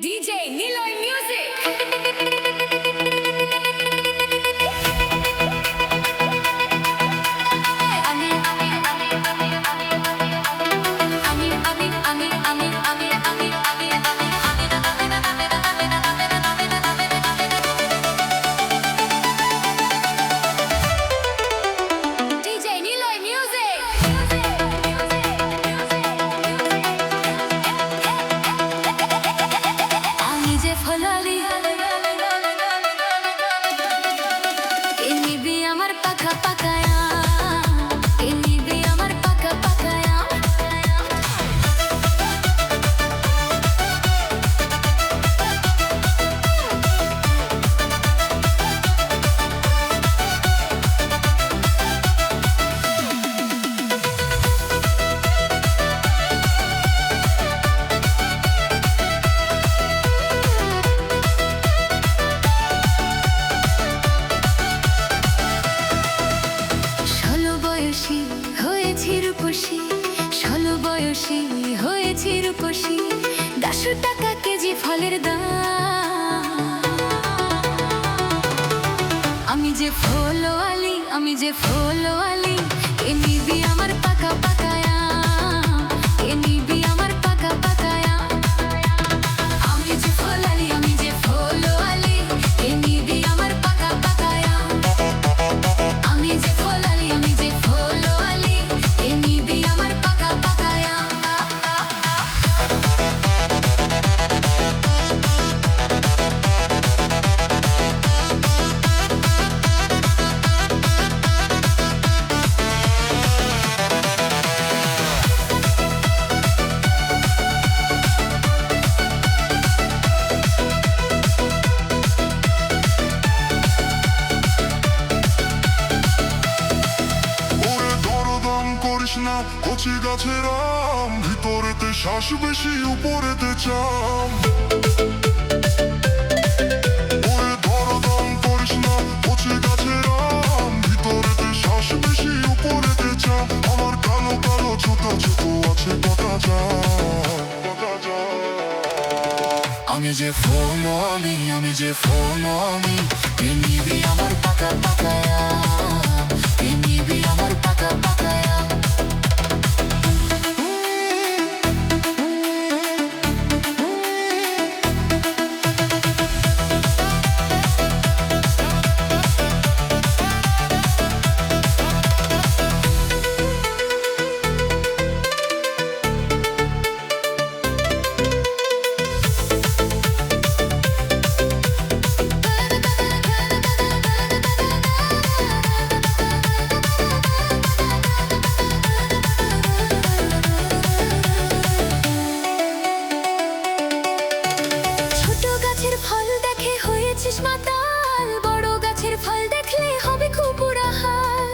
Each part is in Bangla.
DJ Niloy Music. হয়েছি রূপসী 10 টাকা কেজি ফলের দাম। আমি যে ফলোয়ালি, আমি যে ফলোয়ালি, কে নিবি আমার পাকা পাকায়া, কে নিবি আমার পাকা পাকায়া। আমি যে ফলোয়ালি, আমি যে ফলোয়ালি, কে নিবি আমার পাকা পাকায়া। আমি যে ফলোয়ালি, আমি যে ফলোয়ালি, কে নিবি আমার পাকা পাকায়া। কচি গাছের আম, ভিতরেতে শ্বাস বেশি, উপরেতে চাম। ওরে দরদাম করিস না, কচি গাছের আম, ভিতরেতে শ্বাস বেশি, উপরেতে চাম। আমার কালো কালো ছোট ছোট আছে কথা যা। আমি যে ফলোয়ালি, আমি যে ফলোয়ালি, কে নিবি আমার পাকা পাকায়া, কে নিবি আমার পাকা পাকায়া। মাতাল, বড় গাছের ফল দেখলে হবে খুব বুড়া হাল।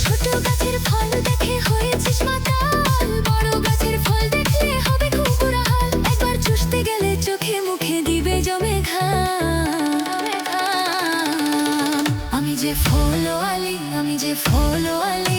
ছোট গাছের ফল দেখে হয়েছিস মাতাল, বড় গাছের ফল দেখলে হবে খুব বুড়া হাল। একবার চুষতে গেলে চোখে মুখে দিবে জমে ঘাম। আমি যে ফলোয়ালি, আমি যে ফলোয়ালি,